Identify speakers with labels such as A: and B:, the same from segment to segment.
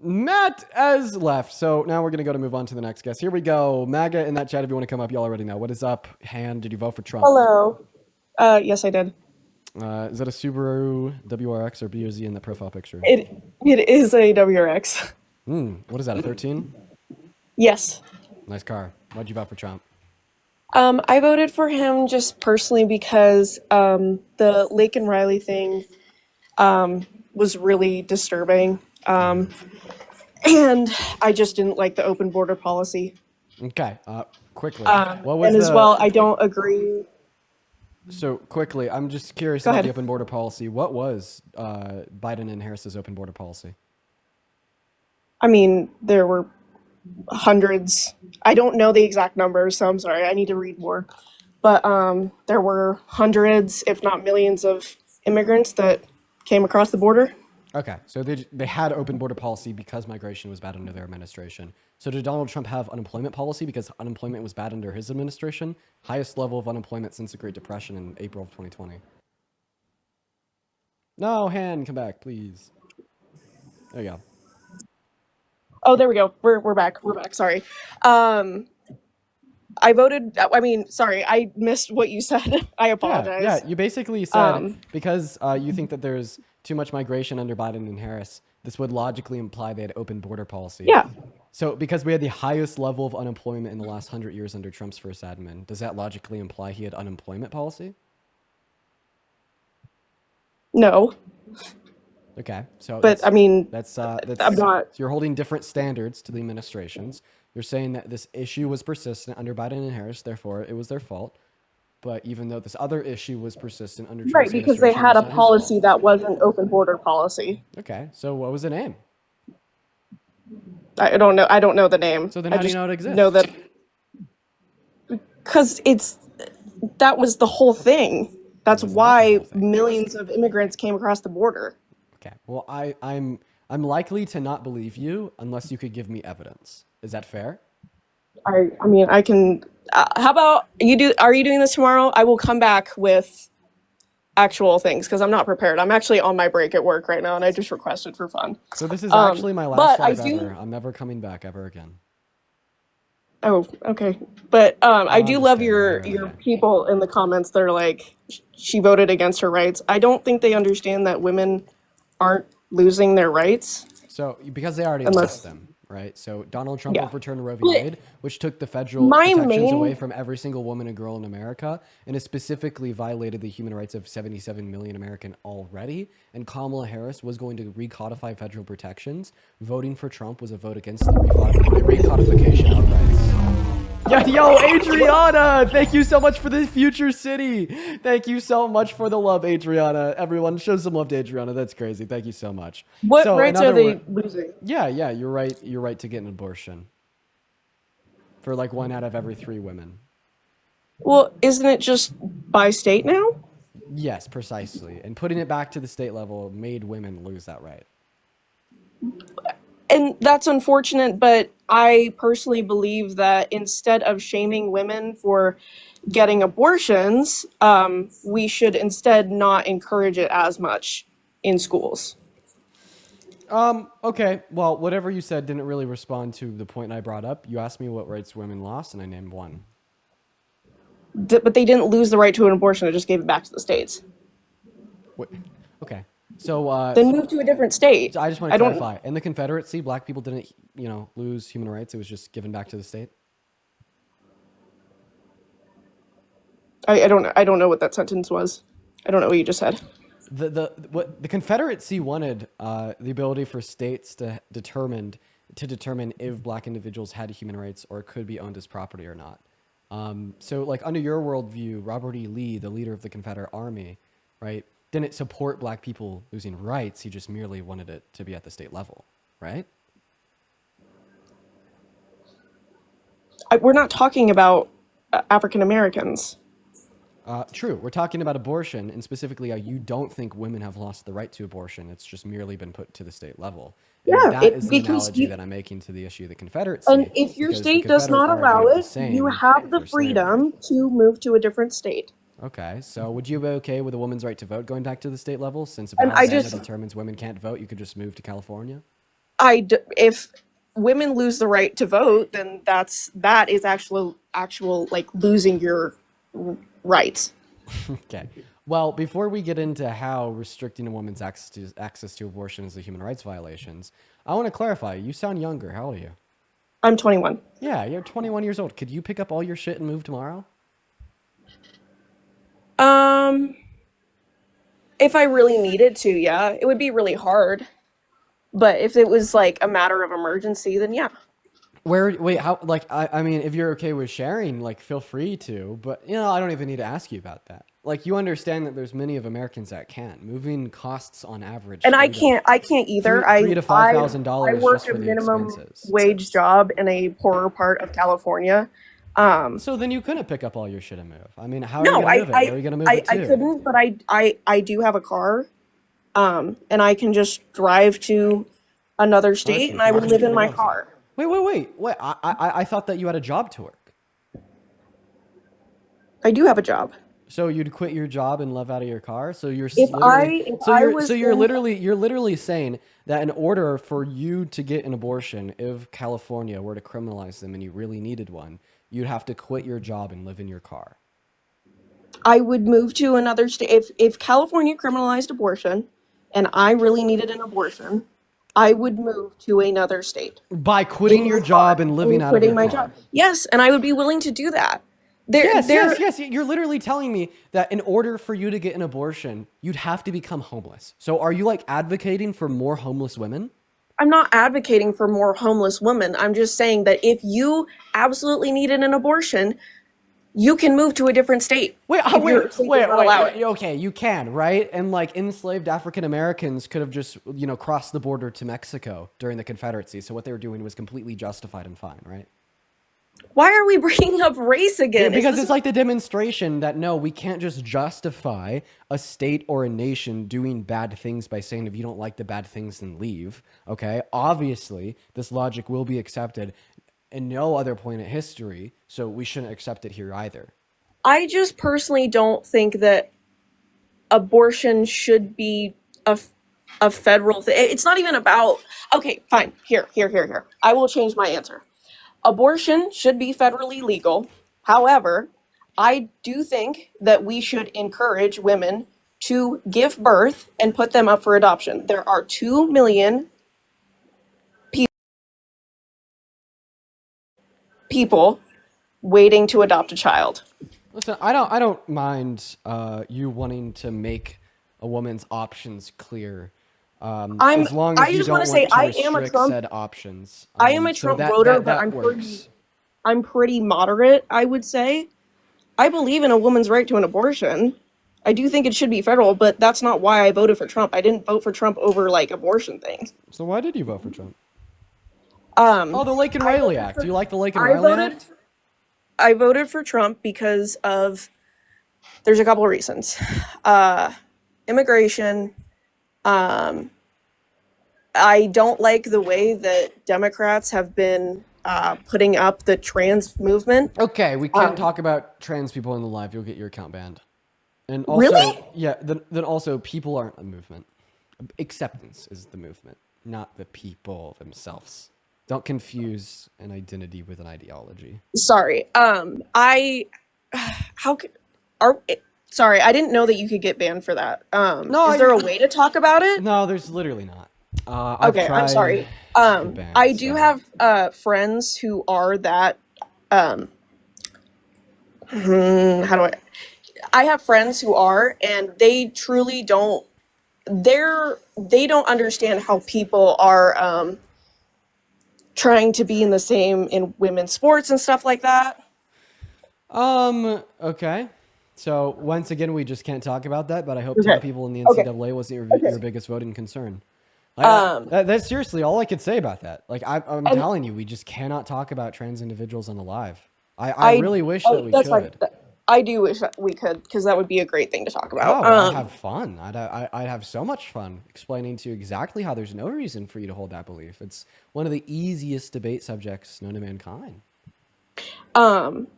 A: Matt has left, so now we're going to move on to the next guest. Here we go. MAGA in that chat, if you want to come up, y'all already know. What is up, hand? Did you vote for Trump?
B: Hello. Yes, I did.
A: Is that a Subaru WRX or BOZ in the profile picture?
B: It is a WRX.
A: What is that, a 13?
B: Yes.
A: Nice car. Why'd you vote for Trump?
B: I voted for him just personally because the Lake and Riley thing was really disturbing. And I just didn't like the open border policy.
A: Okay, quickly. What was
B: And as
A: the...
B: well, I don't agree.
A: So, quickly, I'm just curious
B: Go
A: about the
B: ahead.
A: open border policy. What was Biden and Harris's open border policy?
B: I mean, there were hundreds. I don't know the exact numbers, so I'm sorry. I need to read more. But there were hundreds, if not millions, of immigrants that came across the border.
A: Okay, so they had open border policy because migration was bad under their administration. So did Donald Trump have unemployment policy because unemployment was bad under his administration? Highest level of unemployment since the Great Depression in April of 2020. No, Han, come back, please. There you go.
B: Oh, there we go. We're back. We're back. Sorry. I voted. I mean, sorry, I missed what you said. I apologize.
A: Yeah. You basically said because you think that there's too much migration under Biden and Harris, this would logically imply they had open border policy.
B: Yeah.
A: So because we had the highest level of unemployment in the last 100 years under Trump's first admin, does that logically imply he had unemployment policy?
B: No,
A: Okay, so
B: but I mean,
A: that's
B: I'm not.
A: so you're holding different standards to the administrations. You're saying that this issue was persistent under Biden and Harris, therefore it was their fault. But even though this other issue was persistent under
B: Right,
A: Trump's
B: because they
A: administration,
B: had
A: it's
B: a
A: not his
B: policy
A: fault.
B: that was an open border policy.
A: Okay, so what was the name?
B: I don't know. I don't know the name.
A: So then
B: I
A: how do you
B: just
A: know it exists?
B: know that because that was the whole thing. That's
A: Was not the
B: why
A: whole thing.
B: millions of immigrants came across the border.
A: Okay, well I'm likely to not believe you unless you could give me evidence. Is that fair?
B: I mean, I can. How about you do? Are you doing this tomorrow? I will come back with actual things because I'm not prepared. I'm actually on my break at work right now, and I just requested for fun.
A: So this is actually my last
B: But I
A: live
B: do.
A: ever. I'm never coming back ever again.
B: Oh, okay. But I do
A: I'm just
B: love
A: kidding. I
B: your
A: really
B: your
A: don't.
B: people in the comments that are like, she voted against her rights. I don't think they understand that women aren't losing their rights
A: So because they already lost
B: unless,
A: them, right? So Donald Trump
B: yeah.
A: overturned Roe v.
B: But
A: Wade, which took the federal
B: my
A: protections away
B: main,
A: from every single woman and girl in America, and has specifically violated the human rights of 77 million American already. And Kamala Harris was going to recodify federal protections. Voting for Trump was a vote against the recodification of rights. Yeah, yo, Adriana! Thank you so much for the future city. Thank you so much for the love, Adriana. Everyone, show some love to Adriana. That's crazy. Thank you so much.
B: what
A: So, in
B: rights are
A: other
B: they
A: words,
B: losing?
A: yeah, you're right. You're right to get an abortion for like 1 out of every 3 women.
B: Well, isn't it just by state now?
A: Yes, precisely. And putting it back to the state level made women lose that right.
B: And that's unfortunate, but I personally believe that instead of shaming women for getting abortions, we should instead not encourage it as much in schools.
A: Okay. Well, whatever you said didn't really respond to the point I brought up. You asked me what rights women lost, and I named one.
B: But they didn't lose the right to an abortion; they just gave it back to the states.
A: What? Okay. So,
B: Then move to a different state.
A: I just want
B: I
A: to
B: don't.
A: clarify. In the Confederacy, black people didn't, lose human rights. It was just given back to the state.
B: I don't. I don't know what that sentence was. I don't know what you just said.
A: What the Confederacy wanted the ability for states to determine if black individuals had human rights or could be owned as property or not. So, like under your worldview, Robert E. Lee, the leader of the Confederate Army, right, didn't support black people losing rights. He just merely wanted it to be at the state level, right?
B: We're not talking about African Americans.
A: True. We're talking about abortion, and specifically how you don't think women have lost the right to abortion. It's just merely been put to the state level. And
B: Yeah,
A: that is the
B: because
A: analogy that I'm making to the issue of the
B: and
A: Confederacy,
B: if your
A: because the
B: state does
A: Confederates
B: not allow
A: argued the
B: it, you
A: same
B: have the
A: for slavery.
B: freedom to move to a different state.
A: Okay, so would you be okay with a woman's right to vote going back to the state level? Since if
B: And I
A: Alabama
B: just
A: determines women can't vote, you could just move to California?
B: If women lose the right to vote, then that is actual like losing your rights.
A: Okay. Well, before we get into how restricting a woman's access to abortion is a human rights violations, I want to clarify. You sound younger. How old are you?
B: I'm 21.
A: Yeah, you're 21 years old. Could you pick up all your shit and move tomorrow?
B: Um, if I really needed to, yeah, it would be really hard. But if it was like a matter of emergency, then yeah.
A: Where? Wait. How? Like, I mean, if you're okay with sharing, like, feel free to. But I don't even need to ask you about that. Like, you understand that there's many of Americans that can't. Moving costs on average
B: And
A: three to
B: I can't either.
A: three to five
B: I
A: thousand
B: I
A: dollars
B: work
A: just
B: a
A: for the
B: minimum
A: expenses.
B: wage job in a poorer part of California.
A: So then you couldn't pick up all your shit and move. I mean, how are you
B: No,
A: gonna move it? Where are you gonna move it
B: I
A: to?
B: couldn't, but I do have a car. And I can just drive to another state
A: Okay,
B: and I
A: from
B: would live in my
A: Rosa.
B: car.
A: Wait. I thought that you had a job to work.
B: I do have a job.
A: So you'd quit your job and live out of your car. So you're
B: If
A: literally,
B: I if
A: so
B: I
A: you're, so
B: was
A: you're
B: in
A: literally, you're literally saying that in order for you to get an abortion, if California were to criminalize them and you really needed one, you'd have to quit your job and live in your car.
B: I would move to another state if California criminalized abortion and I really needed an abortion, I would move to another state
A: By
B: in
A: quitting
B: my
A: your job
B: car
A: and living
B: and
A: out of your
B: quitting my job.
A: car.
B: Yes, and I would be willing to do that. There
A: Yes. You're literally telling me that in order for you to get an abortion, you'd have to become homeless. So are you like advocating for more homeless women?
B: I'm not advocating for more homeless women. I'm just saying that if you absolutely needed an abortion, you can move to a different state if your state does not allow it.
A: Okay, you can, right? And like enslaved African Americans could have just, crossed the border to Mexico during the Confederacy. So what they were doing was completely justified and fine, right?
B: Why are we bringing up race again? Is
A: Because
B: this
A: it's like the demonstration that no, we can't just justify a state or a nation doing bad things by saying if you don't like the bad things, then leave. Okay, obviously, this logic will be accepted in no other point in history, so we shouldn't accept it here either.
B: I just personally don't think that abortion should be a, a federal thing. It's not even about, okay, fine. Here. I will change my answer. Abortion should be federally legal. However, I do think that we should encourage women to give birth and put them up for adoption. There are 2 million people waiting to adopt a child.
A: Listen, I don't mind you wanting to make a woman's options clear,
B: I'm
A: as long as
B: I
A: you
B: just want
A: don't
B: to say
A: want to restrict said options.
B: I am a
A: So
B: Trump
A: that
B: voter,
A: that
B: but
A: that works.
B: I'm pretty moderate, I would say. I believe in a woman's right to an abortion. I do think it should be federal, but that's not why I voted for Trump. I didn't vote for Trump over like abortion things.
A: So why did you vote for Trump?
B: Um,
A: Oh, the Lake and
B: I
A: Riley
B: voted
A: Act. Do
B: for
A: you like the Lake and
B: I
A: Riley
B: voted
A: Act?
B: I voted for Trump because of there's a couple of reasons. Uh, Immigration. Um, I don't like the way that Democrats have been putting up the trans movement.
A: Okay, we can't
B: Um,
A: talk about trans people in the live. You'll get your account banned. And also,
B: really?
A: yeah, then also, people aren't a movement. Acceptance is the movement, not the people themselves. Don't confuse an identity with an ideology.
B: Sorry. How could are sorry, I didn't know that you could get banned for that.
A: No,
B: Is there a way to talk about it?
A: no, there's literally not. I've
B: Okay, I'm
A: tried
B: sorry.
A: to ban
B: I do
A: stuff.
B: have friends who are that um how do I have friends who are and they truly don't they don't understand how people are trying to be in the same in women's sports and stuff like that.
A: Okay. So once again, we just can't talk about that. But I hope 10
B: Okay.
A: people in the
B: Okay.
A: NCAA wasn't your
B: Okay.
A: biggest voting concern.
B: Um
A: That's seriously all I could say about that. Like I'm
B: and
A: telling you, we just cannot talk about trans individuals on the live. I
B: I
A: really wish that
B: oh
A: we
B: that's fine.
A: could.
B: I do wish that we could because that would be a great thing to talk about.
A: Oh, I'd have fun. I'd have so much fun explaining to you exactly how there's no reason for you to hold that belief. It's one of the easiest debate subjects known to mankind.
B: Um,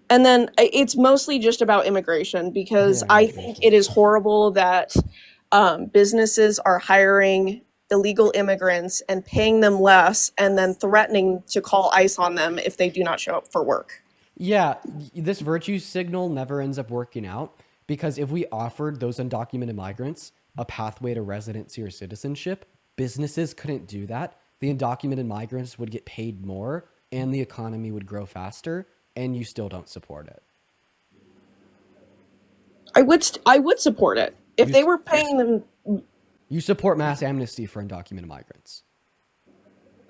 B: and then it's mostly just about immigration because
A: Yeah,
B: I think
A: immigration.
B: it is horrible that businesses are hiring. illegal immigrants and paying them less and then threatening to call ICE on them if they do not show up for work.
A: Yeah, this virtue signal never ends up working out because if we offered those undocumented migrants a pathway to residency or citizenship, businesses couldn't do that. The undocumented migrants would get paid more and the economy would grow faster, and you still don't support it.
B: I would support it if
A: You,
B: they were paying them.
A: you support mass amnesty for undocumented migrants.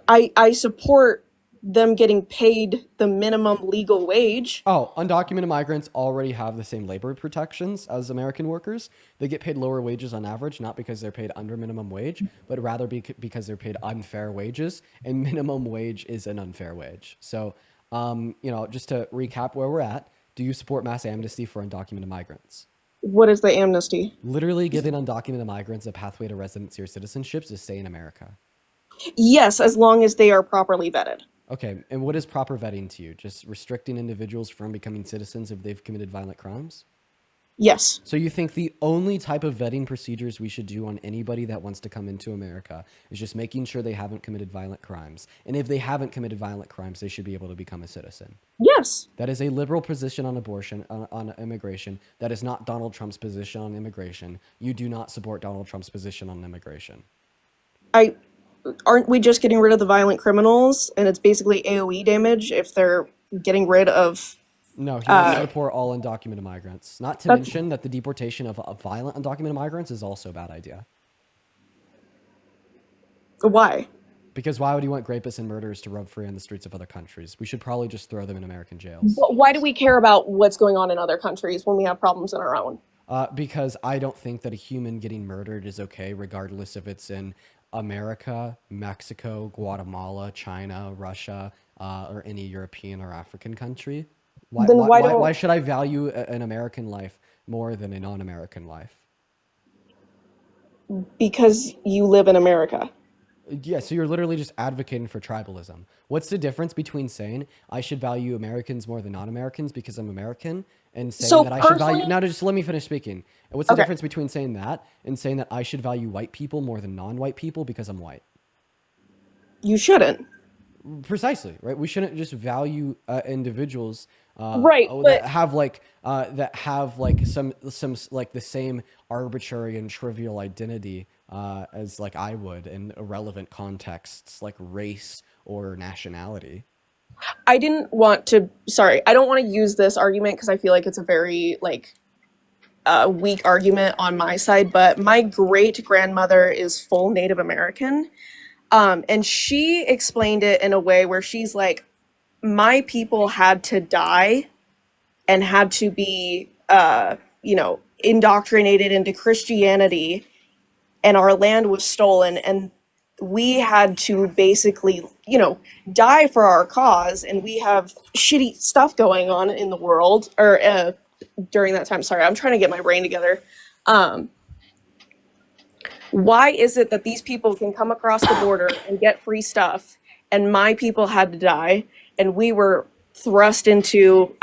B: I support them getting paid the minimum legal wage.
A: Oh, undocumented migrants already have the same labor protections as American workers. They get paid lower wages on average, not because they're paid under minimum wage, but rather because they're paid unfair wages, and minimum wage is an unfair wage. So, just to recap where we're at, do you support mass amnesty for undocumented migrants?
B: What is the amnesty?
A: Literally giving undocumented migrants a pathway to residency or citizenship to stay in America.
B: Yes, as long as they are properly vetted.
A: Okay, and what is proper vetting to you? Just restricting individuals from becoming citizens if they've committed violent crimes?
B: Yes.
A: So you think the only type of vetting procedures we should do on anybody that wants to come into America is just making sure they haven't committed violent crimes. And if they haven't committed violent crimes, they should be able to become a citizen.
B: Yes.
A: That is a liberal position on abortion, on immigration. That is not Donald Trump's position on immigration. You do not support Donald Trump's position on immigration.
B: I aren't we just getting rid of the violent criminals and it's basically AoE damage if they're getting rid of
A: No, he wants to deport all undocumented migrants. Not to
B: that's
A: mention that the deportation of violent undocumented migrants is also a bad idea.
B: why?
A: Because why would you want rapists and murderers to roam free on the streets of other countries? We should probably just throw them in American jails.
B: Why do we care about what's going on in other countries when we have problems in our own?
A: Because I don't think that a human getting murdered is okay, regardless if it's in America, Mexico, Guatemala, China, Russia, or any European or African country. Why,
B: Then
A: why,
B: why
A: why,
B: don't
A: why should I value an American life more than a non-American life?
B: because you live in America.
A: Yeah, so you're literally just advocating for tribalism. What's the difference between saying I should value Americans more than non-Americans because I'm American and saying
B: So
A: that I should value...
B: personally,
A: Now, just let me finish speaking. And what's the
B: okay,
A: difference between saying that and saying that I should value white people more than non-white people because I'm white?
B: you shouldn't.
A: Precisely, right? We shouldn't just value individuals
B: Right, but
A: that have like some like the same arbitrary and trivial identity as like I would in irrelevant contexts like race or nationality.
B: I didn't want to. Sorry, I don't want to use this argument because I feel like it's a very weak argument on my side. But my great grandmother is full Native American, and she explained it in a way where she's like, my people had to die and had to be, indoctrinated into Christianity, and our land was stolen, and we had to basically, die for our cause, and we have shitty stuff going on in the world, or during that time. Sorry, I'm trying to get my brain together. Um, why is it that these people can come across the border and get free stuff, and my people had to die, and we were thrust into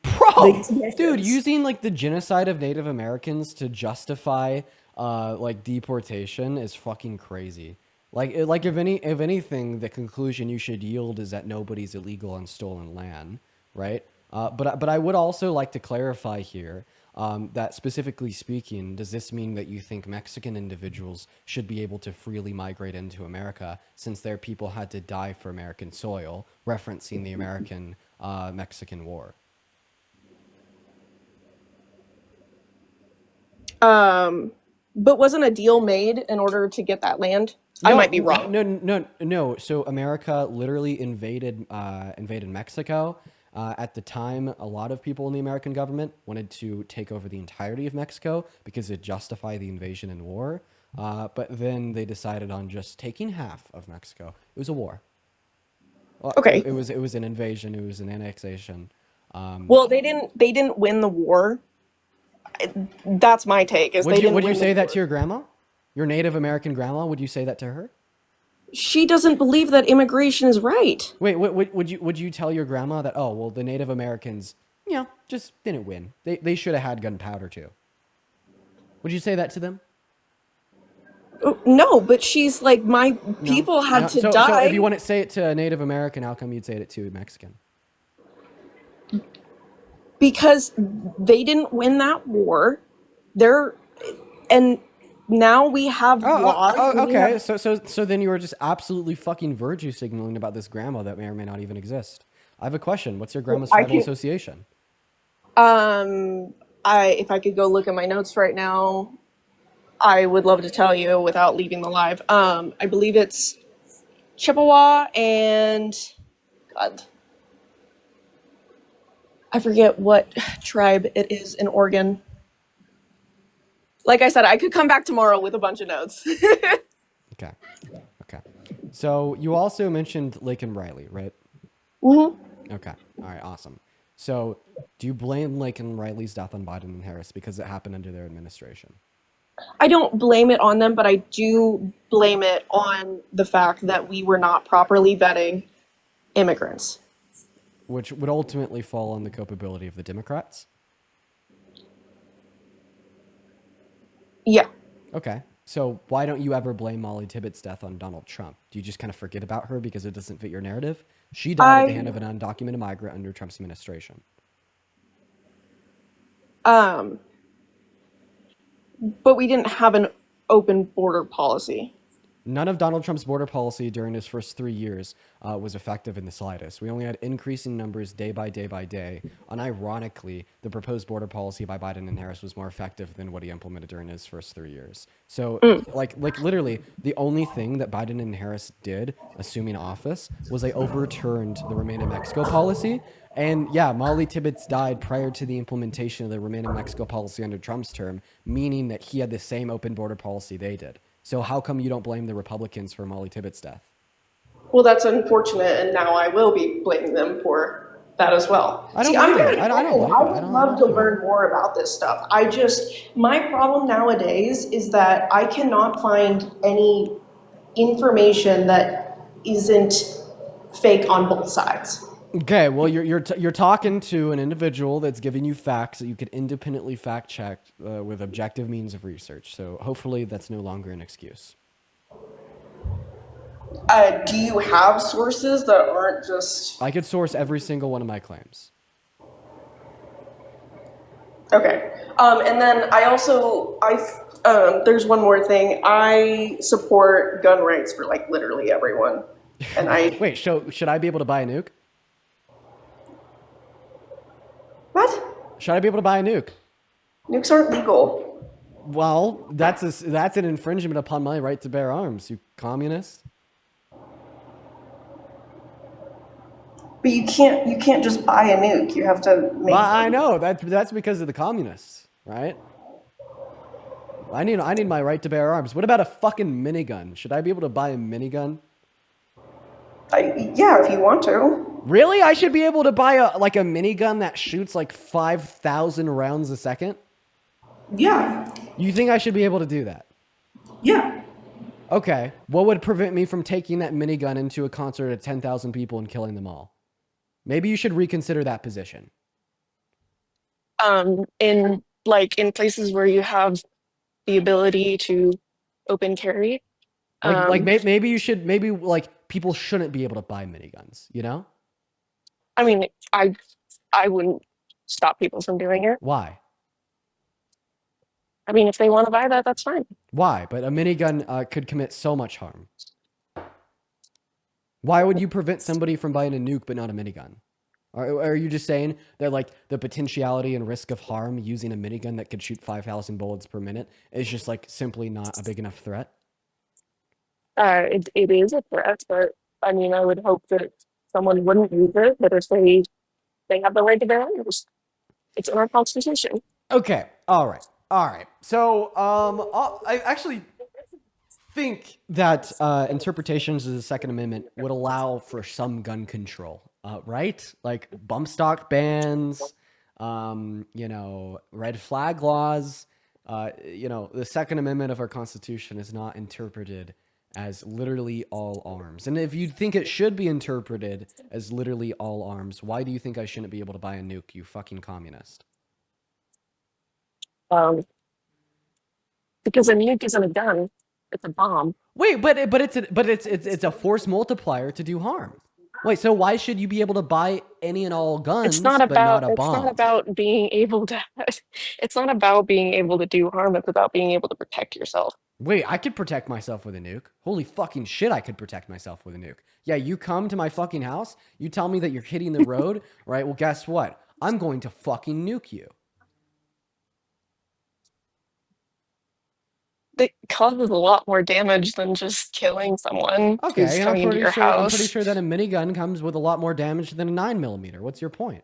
A: Bro,
B: these
A: dude,
B: missions?
A: using like the genocide of Native Americans to justify like deportation is fucking crazy. Like if anything, the conclusion you should yield is that nobody's illegal on stolen land, right? But I would also like to clarify here that specifically speaking, does this mean that you think Mexican individuals should be able to freely migrate into America since their people had to die for American soil, referencing the American Mexican War?
B: But wasn't a deal made in order to get that land? I
A: No,
B: might be wrong.
A: no. So America literally invaded Mexico. At the time, a lot of people in the American government wanted to take over the entirety of Mexico because it justified the invasion and war. But then they decided on just taking half of Mexico. It was a war. Well,
B: Okay.
A: it was an invasion. It was an annexation.
B: Well, they didn't win the war. That's my take. Is they didn't
A: Would you
B: win the
A: say that
B: war.
A: to your grandma, your Native American grandma? Would you say that to her?
B: She doesn't believe that immigration is right.
A: Wait, would you tell your grandma that, oh, well, the Native Americans, just didn't win. They should have had gunpowder too. Would you say that to them?
B: No, but she's like, my
A: No,
B: people had
A: no.
B: to
A: So if you
B: die
A: want to say it to a Native American, how come you'd say it to a Mexican?
B: because they didn't win that war. They're and now we have laws and we
A: Okay.
B: have
A: So then you were just absolutely fucking virtue signaling about this grandma that may or may not even exist. I have a question. What's your grandma's
B: I
A: tribal
B: can
A: association?
B: um I if I could go look at my notes right now, I would love to tell you without leaving the live. I believe it's Chippewa and God, I forget what tribe it is in Oregon. Like I said, I could come back tomorrow with a bunch of notes.
A: Okay. Okay. So you also mentioned Laken Riley, right?
B: Mhm.
A: Okay. All right. Awesome. So do you blame Laken Riley's death on Biden and Harris because it happened under their administration?
B: I don't blame it on them, but I do blame it on the fact that we were not properly vetting immigrants.
A: Which would ultimately fall on the culpability of the Democrats?
B: Yeah.
A: Okay. So why don't you ever blame Molly Tibbetts' death on Donald Trump? Do you just kind of forget about her because it doesn't fit your narrative? She died at the hand
B: I
A: of an undocumented migrant under Trump's administration.
B: um but we didn't have an open border policy.
A: None of Donald Trump's border policy during his first 3 years was effective in the slightest. We only had increasing numbers day by day by day. Unironically, the proposed border policy by Biden and Harris was more effective than what he implemented during his first 3 years. So,
B: Mm.
A: like literally, the only thing that Biden and Harris did, assuming office, was they overturned the Remain in Mexico policy. And yeah, Molly Tibbetts died prior to the implementation of the Remain in Mexico policy under Trump's term, meaning that he had the same open border policy they did. So how come you don't blame the Republicans for Molly Tibbetts' death?
B: Well, that's unfortunate, and now I will be blaming them for that as well.
A: I don't
B: See, I'm
A: blame you.
B: very
A: I don't
B: open.
A: blame
B: I
A: you.
B: would
A: I
B: love
A: don't
B: to
A: blame you.
B: learn more about this stuff. My problem nowadays is that I cannot find any information that isn't fake on both sides.
A: Okay, well you're talking to an individual that's giving you facts that you could independently fact check with objective means of research. So hopefully that's no longer an excuse.
B: Do you have sources that aren't just
A: I could source every single one of my claims.
B: okay? And then there's one more thing. I support gun rights for like literally everyone, and I
A: Wait, so should I be able to buy a nuke?
B: what?
A: Should I be able to buy a nuke?
B: Nukes aren't legal,
A: Well, that's an infringement upon my right to bear arms, you communist.
B: but you can't just buy a nuke. You have to
A: Well,
B: make
A: I
B: them.
A: know that's because of the communists, right? I need my right to bear arms. What about a fucking minigun? Should I be able to buy a minigun?
B: Yeah, if you want to.
A: Really? I should be able to buy a minigun that shoots like 5,000 rounds a second?
B: Yeah,
A: You think I should be able to do that?
B: yeah.
A: Okay. What would prevent me from taking that minigun into a concert of 10,000 people and killing them all? Maybe you should reconsider that position.
C: In places where you have the ability to open carry. Um,
A: Maybe you should maybe like people shouldn't be able to buy miniguns, you know?
C: I mean, I wouldn't stop people from doing it.
A: Why?
C: I mean, if they want to buy that, that's fine.
A: Why? But a minigun could commit so much harm. Why would you prevent somebody from buying a nuke but not a minigun? Are you just saying that like the potentiality and risk of harm using a minigun that could shoot 5,000 bullets per minute is just like simply not a big enough threat?
C: It is a threat, but I mean, I would hope that someone wouldn't use it. But if they have the right to bear arms, it's in our constitution.
A: Okay. All right. All right. So I actually think that interpretations of the Second Amendment would allow for some gun control, right? Like bump stock bans, red flag laws. The Second Amendment of our Constitution is not interpreted as literally all arms. And if you think it should be interpreted as literally all arms, why do you think I shouldn't be able to buy a nuke, you fucking communist?
C: Um, because a nuke isn't a gun. It's a bomb.
A: Wait, but it's a force multiplier to do harm. Wait, so why should you be able to buy any and all guns but not a
C: It's not
A: bomb?
C: about being able to it's not about being able to do harm, it's about being able to protect yourself.
A: Wait, I could protect myself with a nuke. Holy fucking shit, I could protect myself with a nuke. Yeah, you come to my fucking house, you tell me that you're hitting the road, right? Well, guess what? I'm going to fucking nuke you.
C: It causes a lot more damage than just killing someone who's
A: Okay, and
C: coming into your
A: I'm pretty
C: house.
A: sure that a minigun comes with a lot more damage than a 9mm. What's your point?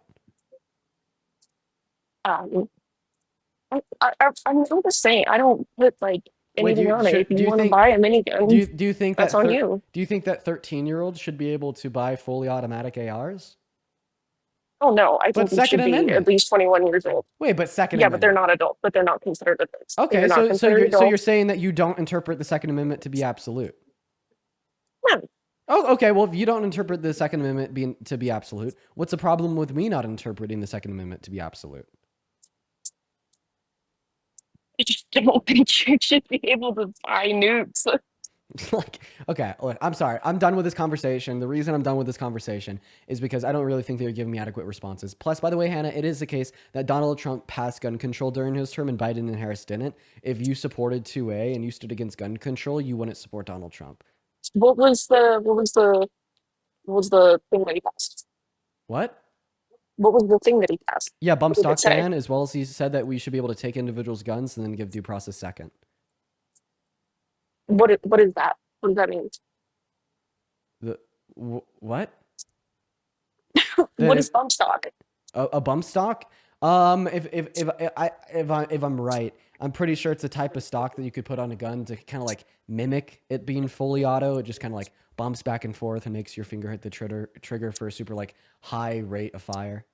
C: Um, I'm just saying, I don't put like
A: Wait,
C: anything on it. If you
A: do you
C: want to
A: think
C: buy a minigun,
A: do you think
C: that's
A: that
C: on you.
A: do you think that 13-year-olds should be able to buy fully automatic ARs?
C: Oh no, I
A: But
C: think you
A: Second
C: should be at
A: Amendment.
C: least 21 years old.
A: Wait, but Second
C: Yeah, but they're
A: Amendment.
C: not adult, but they're not considered adults.
A: Okay,
C: They're not considered
A: so you're
C: adults.
A: saying that you don't interpret the Second Amendment to be absolute.
C: No,
A: Oh, okay. Well, if you don't interpret the Second Amendment to be absolute, what's the problem with me not interpreting the Second Amendment to be absolute?
C: I just don't think you should be able to buy nukes.
A: Like, okay, look, I'm sorry. I'm done with this conversation. The reason I'm done with this conversation is because I don't really think they're giving me adequate responses. Plus, by the way, Hannah, it is the case that Donald Trump passed gun control during his term and Biden and Harris didn't. If you supported 2A and you stood against gun control, you wouldn't support Donald Trump.
C: What was the thing that he passed?
A: What?
C: What was the thing that he passed?
A: Yeah, bump
C: What did it
A: stock
C: say?
A: ban, as well as he said that we should be able to take individuals' guns and then give due process second.
C: What is that? What does that mean?
A: The what?
C: What
A: The
C: is bump stock?
A: a bump stock? If I'm right, I'm pretty sure it's a type of stock that you could put on a gun to kind of like mimic it being fully auto. It just kind of like bumps back and forth and makes your finger hit the trigger for a super like high rate of fire.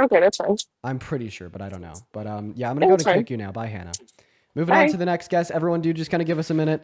C: Okay, that's fine.
A: I'm pretty sure, but I don't know. But yeah, I'm gonna
C: Yeah,
A: go
C: that's
A: to
C: fine.
A: kick you now. Bye, Hannah. Moving on
C: Bye.
A: to the next guest. Everyone, do just kind of give us a minute.